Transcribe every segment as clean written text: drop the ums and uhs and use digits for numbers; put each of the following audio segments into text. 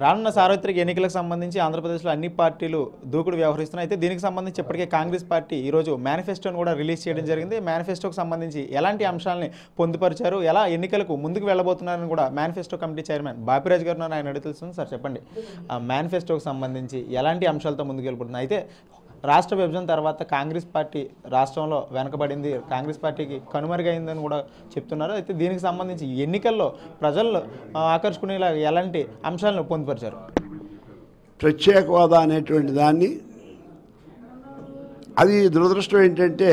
రానున్న సార్వత్రిక ఎన్నికలకు సంబంధించి ఆంధ్రప్రదేశ్లో అన్ని పార్టీలు దూకుడు వ్యవహరిస్తున్నాయి. అయితే దీనికి సంబంధించి ఇప్పటికే కాంగ్రెస్ పార్టీ ఈరోజు మేనిఫెస్టోను కూడా రిలీజ్ చేయడం జరిగింది. మేనిఫెస్టోకి సంబంధించి ఎలాంటి అంశాలని పొందుపరిచారు, ఎలా ఎన్నికలకు ముందుకు వెళ్ళబోతున్నారని కూడా మేనిఫెస్టో కమిటీ చైర్మన్ బాపిరాజు గారు ఆయన అడిగి తెలుస్తుంది. సార్ చెప్పండి, ఆ మేనిఫెస్టోకి సంబంధించి ఎలాంటి అంశాలతో ముందుకు వెళ్ళిపోతున్నారు? అయితే రాష్ట్ర విభజన తర్వాత కాంగ్రెస్ పార్టీ రాష్ట్రంలో వెనకబడింది, కాంగ్రెస్ పార్టీకి కనుమరుగైందని కూడా చెప్తున్నారు. అయితే దీనికి సంబంధించి ఎన్నికల్లో ప్రజల్లో ఆకర్షుకునేలా ఎలాంటి అంశాలను పొందుపరిచారు? ప్రత్యేక హోదా అనేటువంటి దాన్ని, అది దురదృష్టం ఏంటంటే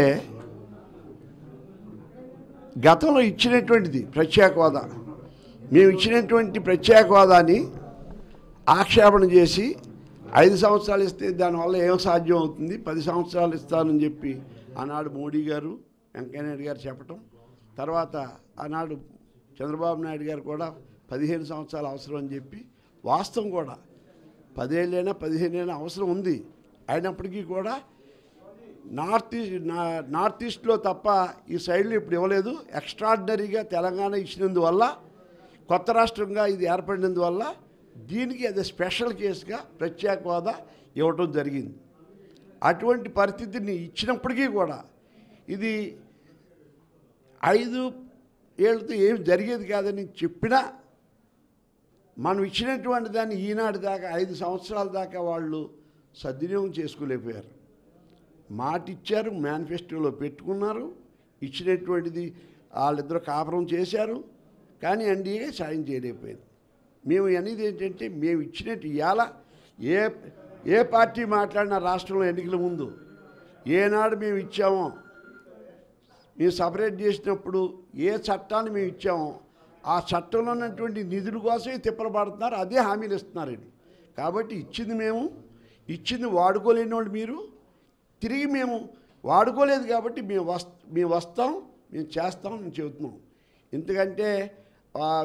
గతంలో ఇచ్చినటువంటిది ప్రత్యేక హోదా, మేము ఇచ్చినటువంటి ప్రత్యేక హోదాని ఆక్షేపణ చేసి 5 సంవత్సరాలు ఇస్తే దానివల్ల ఏం సాధ్యం అవుతుంది, 10 సంవత్సరాలు ఇస్తానని చెప్పి ఆనాడు మోడీ గారు, వెంకయ్యనాయుడు గారు చెప్పటం, తర్వాత ఆనాడు చంద్రబాబు నాయుడు గారు కూడా 15 సంవత్సరాలు అవసరం అని చెప్పి, వాస్తవం కూడా 10 ఏళ్ళైనా 15 ఏళ్ళైనా అవసరం ఉంది. అయినప్పటికీ కూడా నార్త్ ఈస్ట్లో తప్ప ఈ సైడ్లో ఇప్పుడు ఇవ్వలేదు. ఎక్స్ట్రాడినరీగా తెలంగాణ ఇచ్చినందువల్ల, కొత్త రాష్ట్రంగా ఇది ఏర్పడినందువల్ల దీనికి అది స్పెషల్ కేసుగా ప్రత్యేక హోదా ఇవ్వటం జరిగింది. అటువంటి పరిస్థితిని ఇచ్చినప్పటికీ కూడా ఇది 5 ఏళ్ళతో ఏం జరిగేది కాదని చెప్పినా మనం ఇచ్చినటువంటి దాన్ని ఈనాటి దాకా 5 సంవత్సరాల దాకా వాళ్ళు సద్వినియోగం చేసుకోలేకపోయారు. మాట ఇచ్చారు, మేనిఫెస్టోలో పెట్టుకున్నారు, ఇచ్చినటువంటిది వాళ్ళిద్దరూ కాపురం చేశారు, కానీ ఎన్డీఏ సాయం చేయలేకపోయింది. మేము అనేది ఏంటంటే, మేము ఇచ్చినట్టు ఇవాళ ఏ పార్టీ మాట్లాడినా రాష్ట్రంలో ఎన్నికల ముందు ఏనాడు మేము ఇచ్చామో, మేము సపరేట్ చేసినప్పుడు ఏ చట్టాన్ని మేము ఇచ్చామో ఆ చట్టంలో ఉన్నటువంటి నిధుల కోసమే తిప్పలు పడుతున్నారు, అదే హామీలు ఇస్తున్నారు. కాబట్టి ఇచ్చింది వాడుకోలేని వాళ్ళు మీరు, తిరిగి మేము వాడుకోలేదు కాబట్టి మేము వస్తాం, మేము చేస్తాం, మేము చెబుతున్నాం. ఎందుకంటే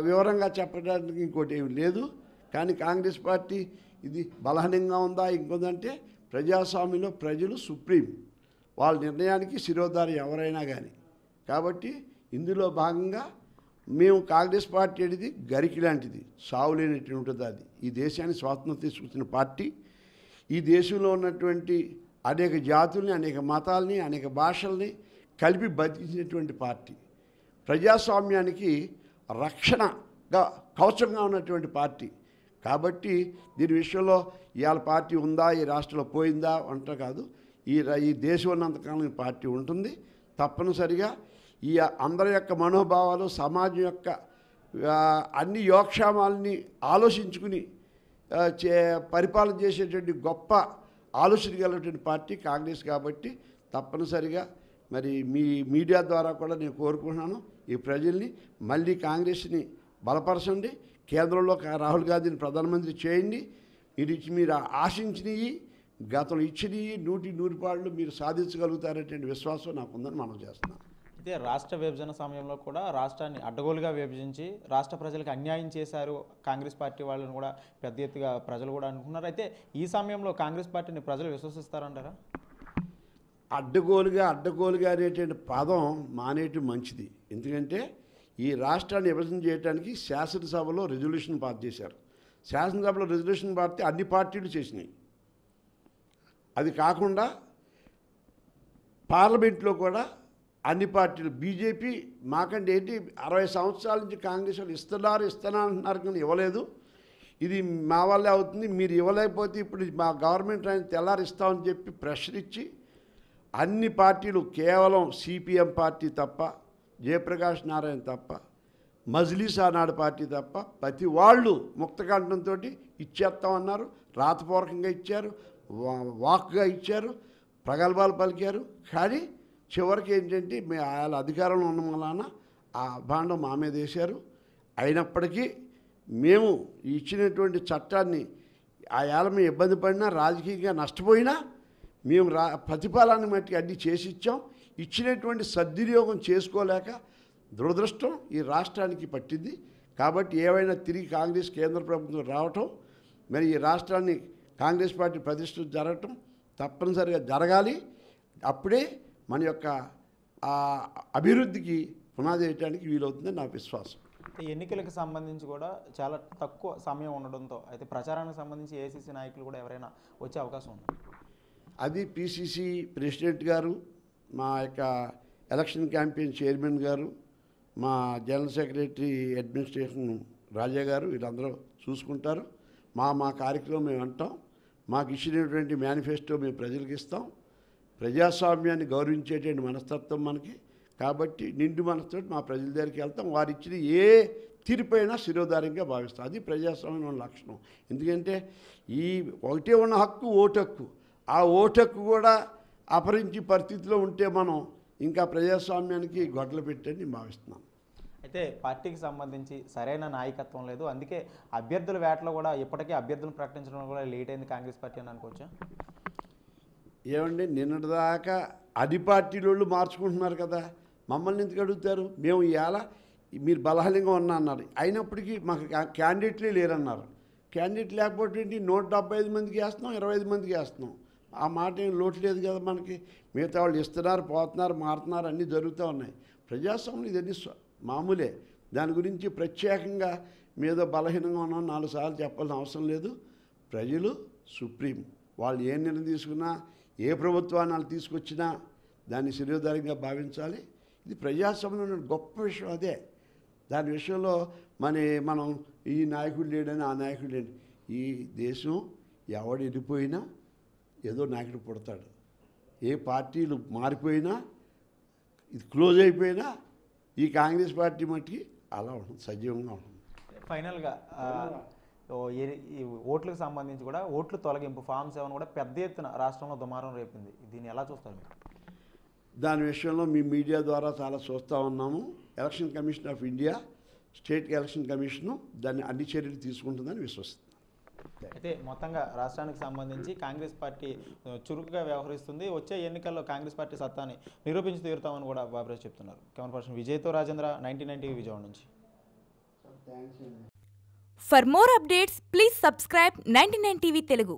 వివరంగా చెప్పడానికి ఇంకోటి ఏమి లేదు. కానీ కాంగ్రెస్ పార్టీ ఇది బలహీనంగా ఉందా ఇంకొందంటే, ప్రజాస్వామ్యంలో ప్రజలు సుప్రీం, వాళ్ళ నిర్ణయానికి శిరోధారి ఎవరైనా కానీ. కాబట్టి ఇందులో భాగంగా మేము కాంగ్రెస్ పార్టీ అనేది గరికి లాంటిది, సావులేనట్టు ఉంటుంది. అది ఈ దేశాన్ని స్వాతంత్రం తీసుకొచ్చిన పార్టీ, ఈ దేశంలో ఉన్నటువంటి అనేక జాతుల్ని, అనేక మతాల్ని, అనేక భాషల్ని కలిపి బతికించినటువంటి పార్టీ, ప్రజాస్వామ్యానికి రక్షణగా కవచంగా ఉన్నటువంటి పార్టీ. కాబట్టి దీని విషయంలో ఇవాళ పార్టీ ఉందా, ఈ రాష్ట్రంలో పోయిందా అంట కాదు, ఈ దేశం ఉన్నంతకాలం ఈ పార్టీ ఉంటుంది. తప్పనిసరిగా ఈ అందరి యొక్క మనోభావాలు, సమాజం యొక్క అన్ని యోగక్షేమాలని ఆలోచించుకుని పరిపాలన చేసేటువంటి గొప్ప ఆలోచన కలిగినటువంటి పార్టీ కాంగ్రెస్. కాబట్టి తప్పనిసరిగా మరి మీ మీడియా ద్వారా కూడా నేను కోరుకుంటున్నాను, ఈ ప్రజల్ని మళ్ళీ కాంగ్రెస్ని బలపరచండి, కేంద్రంలో రాహుల్ గాంధీని ప్రధానమంత్రి చేయండి. మీరు ఆశించినవి, గతంలో ఇచ్చినవి 100 పాళ్ళు మీరు సాధించగలుగుతారనేటువంటి విశ్వాసం నాకుందని మనం చేస్తున్నాం. అయితే రాష్ట్ర విభజన సమయంలో కూడా రాష్ట్రాన్ని అడ్డగోలుగా విభజించి రాష్ట్ర ప్రజలకు అన్యాయం చేశారు కాంగ్రెస్ పార్టీ వాళ్ళని కూడా పెద్ద ఎత్తుగా ప్రజలు కూడా అనుకున్నారు. అయితే ఈ సమయంలో కాంగ్రెస్ పార్టీని ప్రజలు విశ్వసిస్తారంటారా? అడ్డగోలుగా అనేటువంటి పదం మానేయటం మంచిది. ఎందుకంటే ఈ రాష్ట్రాన్ని విభజన చేయడానికి శాసనసభలో రెజల్యూషన్ పాస్ చేశారు. శాసనసభలో రెజల్యూషన్ పాస్ అన్ని పార్టీలు చేసినాయి. అది కాకుండా పార్లమెంట్లో కూడా అన్ని పార్టీలు, బీజేపీ మాకంటే ఏంటి 60 సంవత్సరాల నుంచి కాంగ్రెస్ వాళ్ళు ఇస్తున్నా అంటున్నారు కానీ ఇవ్వలేదు, ఇది మా వల్లే అవుతుంది, మీరు ఇవ్వలేకపోతే ఇప్పుడు మా గవర్నమెంట్ ఆయన తెల్లారిస్తామని చెప్పి ప్రెషర్ ఇచ్చి అన్ని పార్టీలు, కేవలం సిపిఎం పార్టీ తప్ప, జయప్రకాష్ నారాయణ తప్ప, మజ్లిస్ ఆనాడు పార్టీ తప్ప ప్రతి వాళ్ళు ముక్తకంఠంతో ఇచ్చేస్తామన్నారు. రాతపూర్వకంగా ఇచ్చారు, వాక్గా ఇచ్చారు, ప్రగల్భాలు పలికారు. కానీ చివరికి ఏంటంటే వాళ్ళ అధికారంలో ఉన్న వలన ఆ భాండం మా మీద వేశారు. అయినప్పటికీ మేము ఇచ్చినటువంటి చట్టాన్ని ఆ ఏళ్ళ మేము ఇబ్బంది పడినా, రాజకీయంగా నష్టపోయినా మేము ప్రతిఫలాన్ని మట్టి అన్నీ చేసి ఇచ్చాం. ఇచ్చినటువంటి సద్వినియోగం చేసుకోలేక దురదృష్టం ఈ రాష్ట్రానికి పట్టింది. కాబట్టి ఏవైనా తిరిగి కాంగ్రెస్ కేంద్ర ప్రభుత్వం రావటం, మరి ఈ రాష్ట్రాన్ని కాంగ్రెస్ పార్టీ ప్రతిష్ఠ జరగటం తప్పనిసరిగా జరగాలి. అప్పుడే మన యొక్క అభివృద్ధికి పునాది వేయడానికి వీలవుతుందని నా విశ్వాసం. ఎన్నికలకు సంబంధించి కూడా చాలా తక్కువ సమయం ఉండడంతో అయితే ప్రచారానికి సంబంధించి ఏఐసీసీ నాయకులు కూడా ఎవరైనా వచ్చే అవకాశం ఉంది? అది పిసిసి ప్రెసిడెంట్ గారు, మా యొక్క ఎలక్షన్ క్యాంపెయిన్ చైర్మన్ గారు, మా జనరల్ సెక్రటరీ అడ్మినిస్ట్రేషన్ రాజా గారు వీళ్ళందరూ చూసుకుంటారు. మా కార్యక్రమం మేము అంటాం. మాకు ఇచ్చినటువంటి మేనిఫెస్టో మేము ప్రజలకు ఇస్తాం. ప్రజాస్వామ్యాన్ని గౌరవించేటువంటి మనస్తత్వం మనకి, కాబట్టి నిండు మనసుతో మా ప్రజల దగ్గరికి వెళ్తాం. వారు ఇచ్చిన ఏ తీర్పైనా శిరోధార్యంగా భావిస్తాం. అది ప్రజాస్వామ్యం లక్షణం. ఎందుకంటే ఈ ఒకటే ఉన్న హక్కు ఓటు హక్కు. ఆ ఓటు హక్కు కూడా అపహరించి పరిస్థితిలో ఉంటే మనం ఇంకా ప్రజాస్వామ్యానికి గొడ్డలు పెట్టని నేను భావిస్తున్నాను. అయితే పార్టీకి సంబంధించి సరైన నాయకత్వం లేదు, అందుకే అభ్యర్థుల వేటలో కూడా ఇప్పటికే అభ్యర్థులను ప్రకటించడం కూడా లేట్ అయింది కాంగ్రెస్ పార్టీ అని అనుకోవచ్చా? ఏమండి, నిన్నటిదాకా అది పార్టీలోళ్ళు మార్చుకుంటున్నారు కదా, మమ్మల్ని ఎందుకు అడుగుతారు? మేము ఇవాళ మీరు బలహీనంగా ఉన్నా అన్నారు, అయినప్పటికీ మాకు క్యాండిడేట్లే లేరన్నారు. క్యాండిడేట్ లేకపోతే ఏంటి? 175 మందికి వేస్తున్నాం, 25 మందికి వేస్తున్నాం. ఆ మాట ఏం లోటు లేదు కదా మనకి. మిగతా వాళ్ళు ఇస్తున్నారు, పోతున్నారు, మారుతున్నారు, అన్నీ జరుగుతూ ఉన్నాయి. ప్రజాస్వామ్యం ఇదన్నీ మామూలే. దాని గురించి ప్రత్యేకంగా మీద బలహీనంగా ఉన్నాం 4 సార్లు చెప్పాల్సిన అవసరం లేదు. ప్రజలు సుప్రీం, వాళ్ళు ఏ నిర్ణయం తీసుకున్నా, ఏ ప్రభుత్వాన్ని వాళ్ళు తీసుకొచ్చినా దాన్ని శిరోధార్యంగా భావించాలి. ఇది ప్రజాస్వామ్యంలో గొప్ప విషయం అదే. దాని విషయంలో మనం ఈ నాయకుడు లేడని ఆ నాయకుడు లేని, ఈ దేశం ఎవడు వెళ్ళిపోయినా ఏదో నాయకుడు పుడతాడు. ఏ పార్టీలు మారిపోయినా, ఇది క్లోజ్ అయిపోయినా ఈ కాంగ్రెస్ పార్టీ మట్టికి అలా ఉంటుంది, సజీవంగా ఉంటుంది. ఫైనల్గా ఈ ఓట్లకు సంబంధించి కూడా ఓట్లు తొలగింపు Form 7 కూడా పెద్ద ఎత్తున రాష్ట్రంలో దుమారం రేపింది. దీన్ని ఎలా చూస్తారు మీరు? దాని విషయంలో మీ మీడియా ద్వారా చాలా చూస్తూ ఉన్నాము. Election commission of India, state election commission దాన్ని అన్ని చర్యలు తీసుకుంటుందని విశ్వసిస్తున్నాను. అయితే మొత్తంగా రాష్ట్రానికి సంబంధించి కాంగ్రెస్ పార్టీ చురుకుగా వ్యవహరిస్తుంది. వచ్చే ఎన్నికల్లో కాంగ్రెస్ పార్టీ సత్తాని నిరూపించి తీరుతామని కూడా బాబురాజ్ చెప్తున్నారు. కెమెరా పర్సన్ విజయ్తో రాజేంద్ర, 99 టీవీ విజయవాడ నుంచి. For more updates, please subscribe 99 TV Telugu.